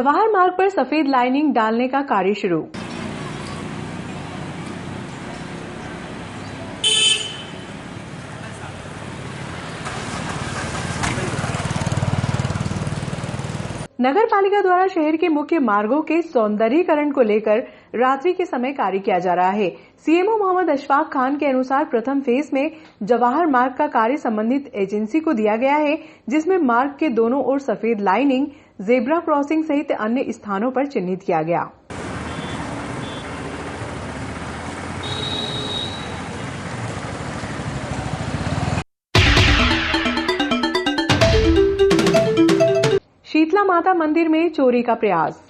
जवाहर मार्ग पर सफेद लाइनिंग डालने का कार्य शुरू। नगर पालिका द्वारा शहर के मुख्य मार्गों के सौंदर्यीकरण को लेकर रात्रि के समय कार्य किया जा रहा है। सीएमओ मोहम्मद अशफाक खान के अनुसार प्रथम फेज में जवाहर मार्ग का कार्य संबंधित एजेंसी को दिया गया है, जिसमें मार्ग के दोनों ओर सफेद लाइनिंग, जेब्रा क्रॉसिंग सहित अन्य स्थानों पर चिन्हित किया गया। शीतला माता मंदिर में चोरी का प्रयास।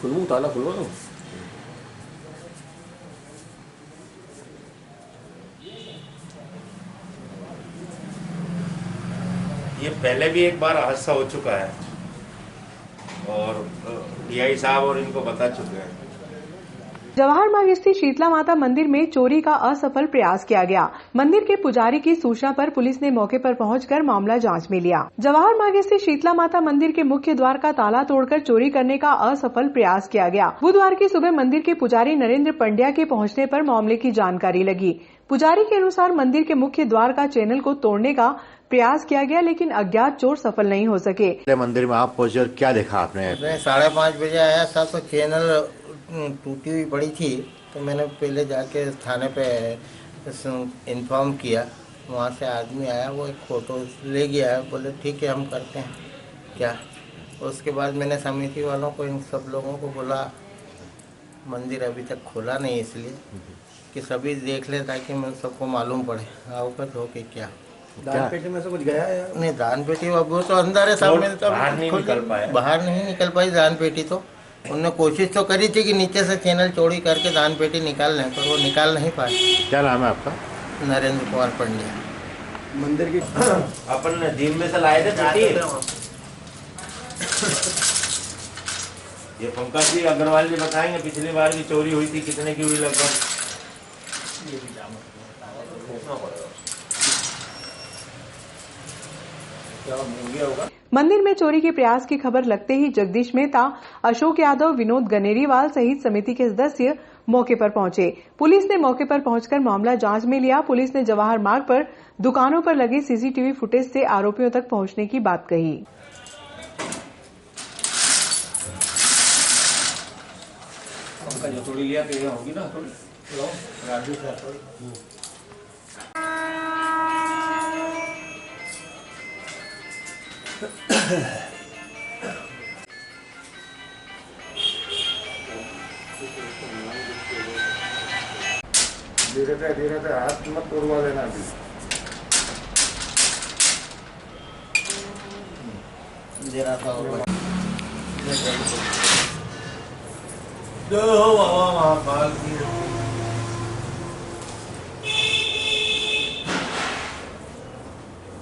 खुलवा ताला खुलवा दो। ये पहले भी एक बार हादसा हो चुका है और डीआई साहब और इनको बता चुके हैं। जवाहर मार्ग स्थित शीतला माता मंदिर में चोरी का असफल प्रयास किया गया। मंदिर के पुजारी की सूचना पर पुलिस ने मौके पर पहुंचकर मामला जांच में लिया। जवाहर मार्ग स्थित शीतला माता मंदिर के मुख्य द्वार का ताला तोड़कर चोरी करने का असफल प्रयास किया गया। बुधवार की सुबह मंदिर के पुजारी नरेंद्र पंड्या के पहुंचने पर मामले की जानकारी लगी। पुजारी के अनुसार मंदिर के मुख्य द्वार का चैनल को तोड़ने का प्रयास किया गया, लेकिन अज्ञात चोर सफल नहीं हो सके। मंदिर में आप पहुंचे और क्या देखा आपने? 5:30 बजे आया था तो चैनल टूटी हुई पड़ी थी, तो मैंने पहले जाके थाने पे इन्फॉर्म किया। वहाँ से आदमी आया, वो एक फ़ोटो ले गया, बोले ठीक है हम करते हैं क्या। उसके बाद मैंने समिति वालों को, इन सब लोगों को बोला मंदिर अभी तक खोला नहीं, इसलिए कि सभी देख ले ताकि मैं सबको मालूम पड़े अवगत हो कि क्या दान पेटी में से कुछ गया है? नहीं, दान पेटी वो तो अंदर है, सामने तो बाहर नहीं निकल पाई दान पेटी। तो उन्होंने कोशिश तो करी थी कि नीचे से चैनल चोरी करके दान पेटी निकाल लें, पर वो निकाल नहीं पाए। क्या नाम है आपका? नरेंद्र कुमार पंड्या। मंदिर की अपन जिम में से लाए थे पेटी। ये पंकज जी अग्रवाल जी बताएंगे पिछली बार भी चोरी हुई थी, कितने की हुई लगभग? मंदिर में चोरी के प्रयास की खबर लगते ही जगदीश मेहता, अशोक यादव, विनोद गनेरीवाल सहित समिति के सदस्य मौके पर पहुंचे। पुलिस ने मौके पर पहुंचकर मामला जांच में लिया। पुलिस ने जवाहर मार्ग पर दुकानों पर लगे सीसीटीवी फुटेज से आरोपियों तक पहुंचने की बात कही। थोड़ी लिया तो होगी ना, थोड़ी धीरे से हाथ मत तोड़वा देना अभी। जरा सा और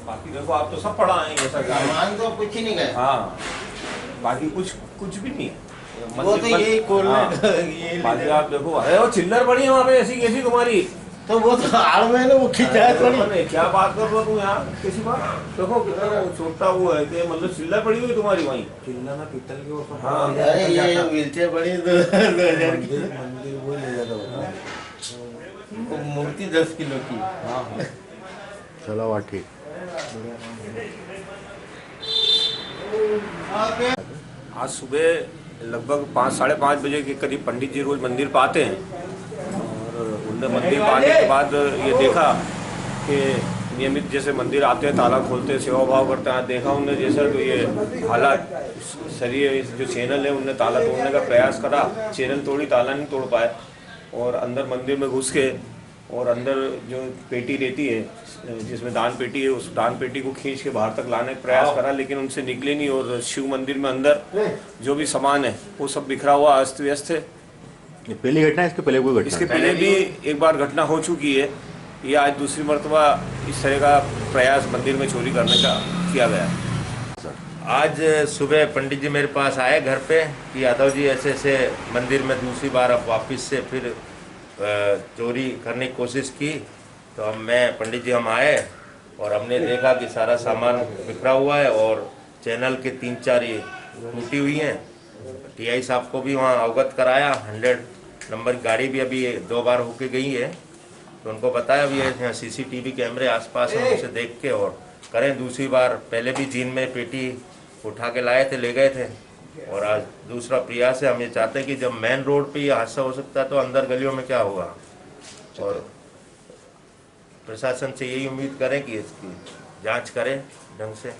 बाकी देखो आप तो सब पढ़ा है, ऐसा सामान तो कुछ ही नहीं गए। हाँ, बाकी कुछ भी नहीं है। वो तो यही खोल बाकी आप देखो, अरे वो चिल्लर पड़ी है वहाँ पे ऐसी कैसी तुम्हारी, तो वो तो हाड़ में ना वो खिंचा थोड़ी। क्या बात कर रहे हो तुम यहाँ किसी बात? देखो कितना छोटा वो है कि मतलब चिल्लर पड़ी हुई तुम्हारी वहीं। चिल्ला ना पीतल के ऊपर। हाँ, अरे ये व्हीलचेयर बड़ी 2000 की मंदिर वो ले जाता होगा, मूर्ति 10 किलो की। हाँ चलो वाह ठीक। आज सुबह लगभग 5-5:30 बजे के करीब पंडित जी रोज मंदिर पर आते हैं और उनने मंदिर पर आने के बाद ये देखा कि नियमित जैसे मंदिर आते हैं, ताला खोलते हैं, सेवा भाव करते हैं। देखा उनने जैसा तो ये हालात सरिये जो चैनल है उनने ताला तोड़ने का प्रयास करा, चैनल तोड़ी, ताला नहीं तोड़ पाए और अंदर मंदिर में घुस के और अंदर जो पेटी रहती है जिसमें दान पेटी है, उस दान पेटी को खींच के बाहर तक लाने का प्रयास करा, लेकिन उनसे निकले नहीं और शिव मंदिर में अंदर जो भी सामान है वो सब बिखरा हुआ अस्त व्यस्त है। ये पहली घटना है? इसके पहले कोई घटना? इसके पहले भी एक बार घटना हो चुकी है, ये आज दूसरी मर्तबा इस तरह का प्रयास मंदिर में चोरी करने का किया गया। आज सुबह पंडित जी मेरे पास आए घर पे कि यादव जी ऐसे ऐसे मंदिर में दूसरी बार अब वापस से फिर चोरी करने की कोशिश की। तो पंडित जी हम आए और हमने देखा कि सारा सामान बिखरा हुआ है और चैनल के 3-4 ये टूटी हुई हैं। टीआई साहब को भी वहाँ अवगत कराया, 100 नंबर गाड़ी भी अभी 2 बार होके गई है। तो उनको बताया भी है सीसीटीवी कैमरे आसपास हैं, उसे देख के और करें दूसरी बार। पहले भी जीन में पेटी उठा के लाए थे, ले गए थे, और आज दूसरा प्रयास है। हम ये चाहते हैं कि जब मेन रोड पे ये हादसा हो सकता है तो अंदर गलियों में क्या होगा, और प्रशासन से यही उम्मीद करें कि इसकी जांच करें ढंग से।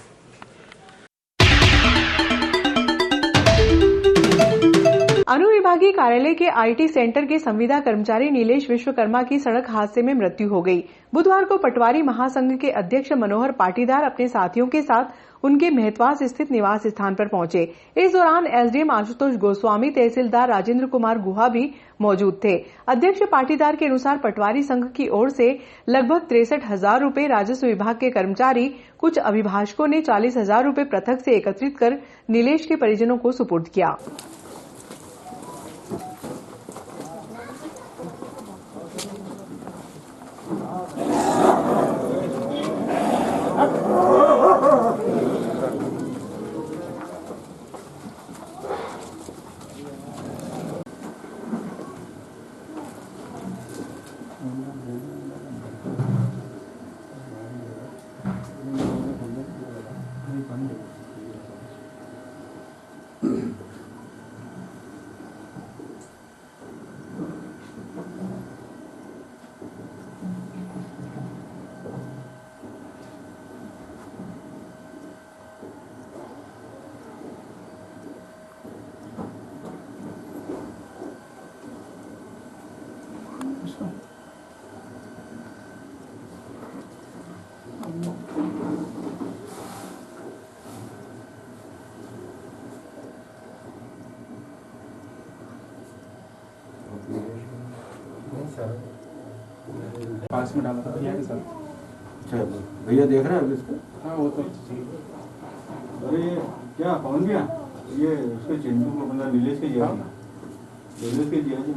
अनुविभागीय कार्यालय के आईटी सेंटर के संविदा कर्मचारी नीलेश विश्वकर्मा की सड़क हादसे में मृत्यु हो गई। बुधवार को पटवारी महासंघ के अध्यक्ष मनोहर पाटीदार अपने साथियों के साथ उनके मेहतवास स्थित निवास स्थान पर पहुंचे। इस दौरान एसडीएम आशुतोष गोस्वामी, तहसीलदार राजेंद्र कुमार गुहा भी मौजूद थे। अध्यक्ष पाटीदार के अनुसार पटवारी संघ की ओर से लगभग 63,000 रूपये, राजस्व विभाग के कर्मचारी, कुछ अभिभाषकों ने 40,000 रूपये पृथक से एकत्रित कर नीलेश के परिजनों को सुपुर्द किया। पास में डाला था भैया के साथ। अच्छा भैया देख रहे हैं अभी इसको? हाँ वो तो अरे क्या पवन भैया, ये उसके चिंटू को अपना नीलेश के जिया, नीलेश के जिया जी।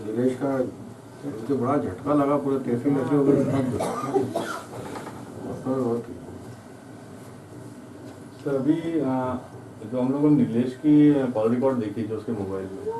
नीलेश का तो बड़ा झटका लगा, पूरे तहसील ऐसे हो गई। सर अभी जो हम लोगों ने नीलेश की कॉल रिकॉर्ड देखी जो उसके मोबाइल में,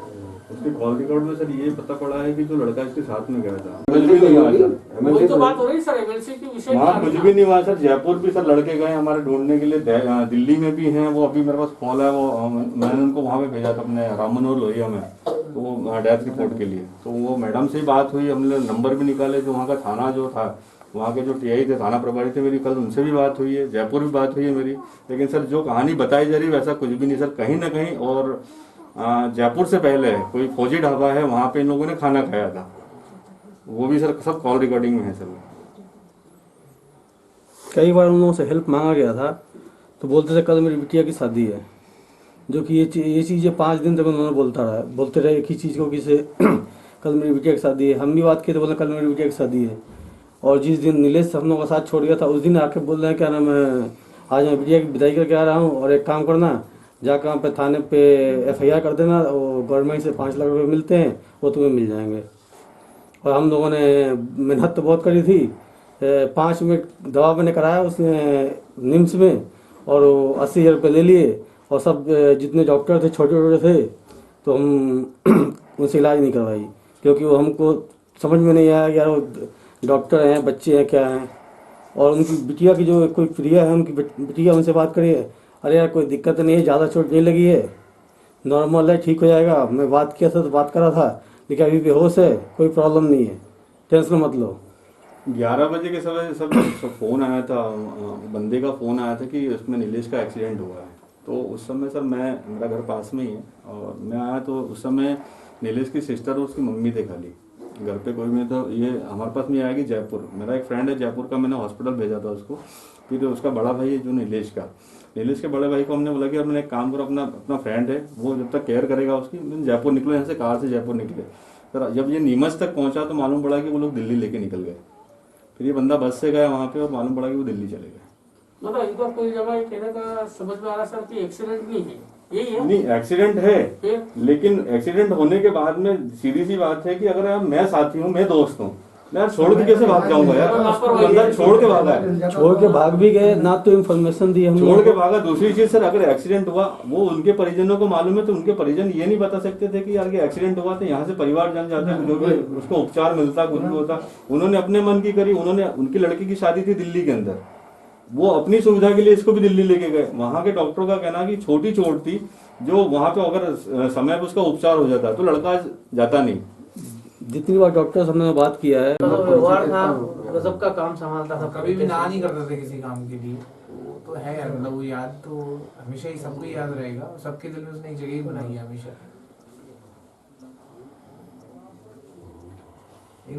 उसके कॉल रिकॉर्ड में सर ये पता पड़ा है कि जो लड़का इसके साथ में गया था वही तो बात हो रही सर, एमएलसी की विषय वहाँ कुछ भी नहीं हुआ सर। जयपुर भी सर लड़के गए हमारे ढूंढने के लिए, दिल्ली में भी हैं वो, अभी मेरे पास कॉल है वो, मैंने उनको वहाँ पे भेजा था अपने राम मनोहर लोहिया में, तो वो डेथ रिपोर्ट के लिए। तो वो मैडम से ही बात हुई, हमने नंबर भी निकाले, जो वहाँ का थाना जो था, वहाँ के जो टीआई थे, थाना प्रभारी थे, मेरी कल उनसे भी बात हुई है, जयपुर भी बात हुई है मेरी। लेकिन सर जो कहानी बताई जा रही है वैसा कुछ भी नहीं सर, कहीं ना कहीं। और जयपुर से पहले कोई फौजी ढाबा है, वहाँ पे इन लोगों ने खाना खाया था, वो भी सर सब कॉल रिकॉर्डिंग में है सर। कई बार उन लोगों से हेल्प मांगा गया था तो बोलते थे कल मेरी बिटिया की शादी है, जो कि ये चीज़ें 5 दिन तक उन्होंने बोलते रहे एक ही चीज़ को कि से कल मेरी बिटिया की शादी है। हम भी बात किए तो बोले कल मेरी बिटिया की शादी है। और जिस दिन नीलेश हम लोगों का साथ छोड़ गया था, उस दिन आके बोल रहे हैं क्या नाम है, आज मैं बिटिया की विदाई करके आ रहा हूँ, और एक काम करना, जाकर वहाँ पे थाने पे FIR कर देना, और गवर्नमेंट से 5 लाख रुपये मिलते हैं, वो तुम्हें मिल जाएंगे। और हम लोगों ने मेहनत तो बहुत करी थी, 5 मिनट दवा मैंने कराया उसने निम्स में, और 80,000 रुपये ले लिए, और सब जितने डॉक्टर थे छोटे छोटे थे, तो हम उनसे इलाज नहीं करवाई, क्योंकि वो हमको समझ में नहीं आया यार वो डॉक्टर हैं, बच्चे हैं, क्या हैं। और उनकी बिटिया की जो कोई प्रिया है, उनकी बिटिया, उनसे बात करिए, अरे यार कोई दिक्कत नहीं है, ज़्यादा चोट नहीं लगी है, नॉर्मल है, ठीक हो जाएगा। मैं बात किया था तो बात करा था, लेकिन अभी बेहोश है, कोई प्रॉब्लम नहीं है, टेंशन मत लो। 11 बजे के समय सब फ़ोन आया था, बंदे का फ़ोन आया था कि उसमें नीलेश का एक्सीडेंट हुआ है। तो उस समय सर मेरा घर पास में ही है, और मैं आया तो उस समय नीलेश की सिस्टर और उसकी मम्मी थे खाली, घर पे कोई नहीं, तो ये हमारे पास नहीं आएगी जयपुर। मेरा एक फ्रेंड है जयपुर का, मैंने हॉस्पिटल भेजा था उसको। फिर उसका बड़ा भाई है जो नीलेश के बड़े भाई को हमने बोला कि यार मैंने एक काम करो, अपना फ्रेंड है वो जब तक केयर करेगा उसकी, मैंने जयपुर निकलो यहाँ से, कार से जयपुर निकले। फिर जब ये नीमच तक पहुंचा तो मालूम पड़ा कि वो लोग दिल्ली लेके निकल गए। फिर ये बंदा बस से गया वहाँ पे और मालूम पड़ा कि वो दिल्ली चले गए। मतलब इधर कोई जगह कहने का समझ में आ रहा सर कि एक्सीडेंट नहीं है, यही है? नहीं, एक्सीडेंट है, लेकिन एक्सीडेंट होने के बाद में सीधी सी बात है कि अगर यार मैं साथी हूँ, मैं दोस्त हूँ, यार छोड़ के कैसे भाग जाऊंगा यार? बंदा छोड़ के भागा है, छोड़ के भाग भी गए ना, तो इन्फॉर्मेशन दी हम छोड़ के भागा। दूसरी चीज सर, अगर एक्सीडेंट हुआ वो उनके परिजनों को मालूम है, तो उनके परिजन ये नहीं बता सकते थे कि यार ये एक्सीडेंट हुआ, तो यहाँ से परिवार जान जाते, जो भी उसको उपचार मिलता, कुछ भी होता। उन्होंने अपने मन की करी, उन्होंने, उनकी लड़की की शादी थी दिल्ली के अंदर, वो अपनी सुविधा के लिए इसको भी दिल्ली लेके गए। वहां के डॉक्टरों का कहना कि छोटी चोट थी, जो वहां पे अगर समय पे उसका उपचार हो जाता तो लड़का जाता नहीं। जितनी बार डॉक्टर हमने बात किया है, व्यवहार था, गजब का काम संभालता था, कभी भी ना नहीं करते थे किसी काम के लिए। वो तो है यार, मतलब वो याद तो हमेशा ही सबको याद रहेगा, सबके दिल में उसने एक जगह ही बनाई है हमेशा।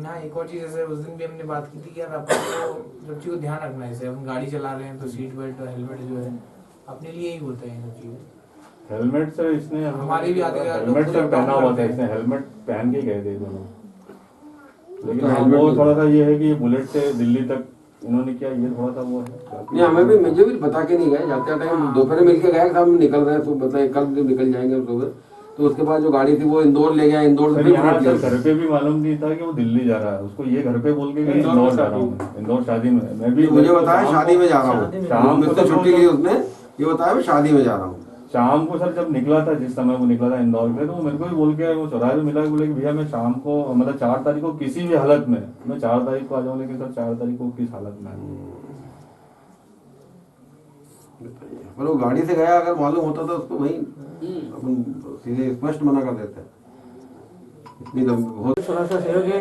हाँ, एक और चीज जैसे उस दिन भी हमने बात की थी कि यार आपको जब चीज को ध्यान रखना है, जैसे हम गाड़ी चला रहे हैं तो सीट बेल्ट और हेलमेट जो है अपने लिए ही होता है। इन सब चीजें हेलमेट सर इसने हमारे भी आते हेलमेट सर पहना हुआ था, इसने हेलमेट पहन के गए थे दोनों। लेकिन वो थोड़ा सा ये है कि बुलेट से दिल्ली तक इन्होंने किया, ये थोड़ा सा वो है। नहीं, हमें भी, मुझे भी बता के नहीं गए, जाते टाइम दोपहर में मिलके गए, हम निकल रहे हैं तो बताए कल निकल जाएंगे सुबह। तो उसके बाद जो गाड़ी थी वो इंदौर ले गया, इंदौर से घर पे भी मालूम नहीं था कि वो दिल्ली जा रहा है, उसको ये घर पे बोल के इंदौर जा रहा हूँ, इंदौर शादी में। मैं भी, मुझे बताया शादी में जा रहा हूँ, शाम को तो छुट्टी ली उसने, ये बताया मैं शादी में जा रहा हूँ। शाम को सर जब निकला था, जिस समय वो निकला था इंदौर के, तो वो मेरे को भी बोल के, वो चौराहे में मिला, बोले कि भैया मैं शाम को, मतलब 4 तारीख को किसी भी हालत में, मैं 4 तारीख को आ जाऊँ, लेकिन सर 4 तारीख को किस हालत में पर वो गाड़ी से गया, अगर मालूम होता था उसको वही अपन सीधे स्पष्ट मना कर देते हैं। इतनी बहुत थोड़ा सा सहयोग है।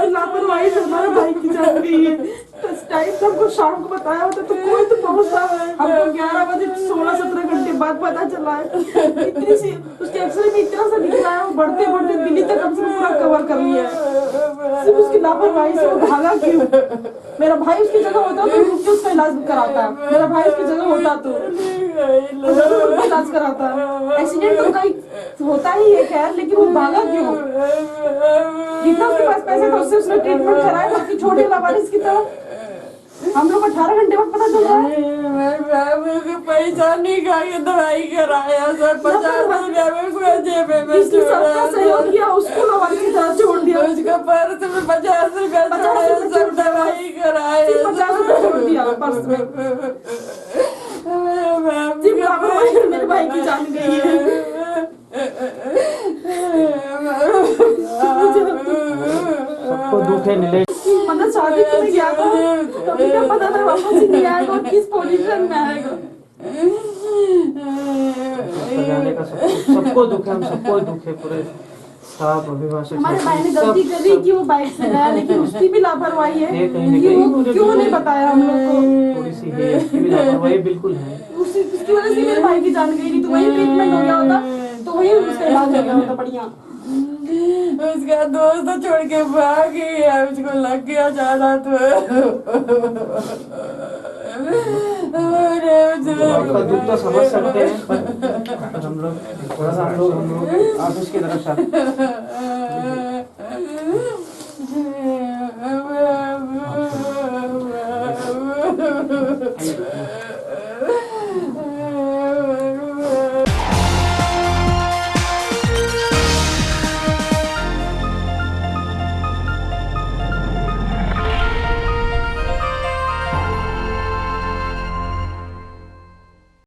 लापरवाही से हमारे भाई की जान गई है। उस टाइम हमको शाम को बताया होता तो कोई तो पहुंचता, हमको 11 बजे 16-17 घंटे बाद पता चला है। इतनी सी उसके एक्सरे में इतना सा निकला है, वो बढ़ते बढ़ते दिल्ली तक कम से कम पूरा कवर कर लिया है। सिर्फ उसकी लापरवाही से वो भागा क्यों? मेरा भाई उसकी जगह होता तो रुक के उसका इलाज कराता, मेरा भाई उसकी जगह होता तो इलाज कराता। एक्सीडेंट तो कहीं होता ही है खैर, लेकिन वो भागा क्यों? जितना उसके पास पैसे था उससे उसने ट्रीटमेंट कराया, बाकी छोटे लावारिस की तरह हम लोग 18 घंटे बाद पता चल रहा है। पैसा नहीं खा के दवाई कराया सर, 50 रुपया में जेब में सबका सहयोग किया, उसको लावारिस की तरह छोड़ दिया। उसका पर्स में 50 रुपया सब दवाई कराया, 50 रुपया छोड़ दिया पर्स में। मेरे भाई की जान गई है। सबको दुख है नीलेश। मतलब शादी में गया था, कभी क्या पता था वापस ही नहीं आएगा और किस पोजीशन में आएगा। सबको दुख है, हम सबको दुख है, पूरे साहब अभिभाषक। हमारे भाई ने गलती कर दी कि वो बाइक से गया, लेकिन उसकी भी लापरवाही है कि वो क्यों नहीं बताया हम लोग को। थोड़ी सी है, उसकी भी लापरवाही बिल्कुल है। उसकी वजह से मेरे भाई की जान गई, नहीं तो वही ट्रीटमेंट हो गया होता, तो वही उसका इलाज हो गया होता बढ़िया। उसका दोस्त छोड़ के भाग गया, उसको लग गया ज्यादा तो। आपका दुख तो समझ सकते हैं, पर हम लोग थोड़ा सा हम लोग ऑफिस की तरफ से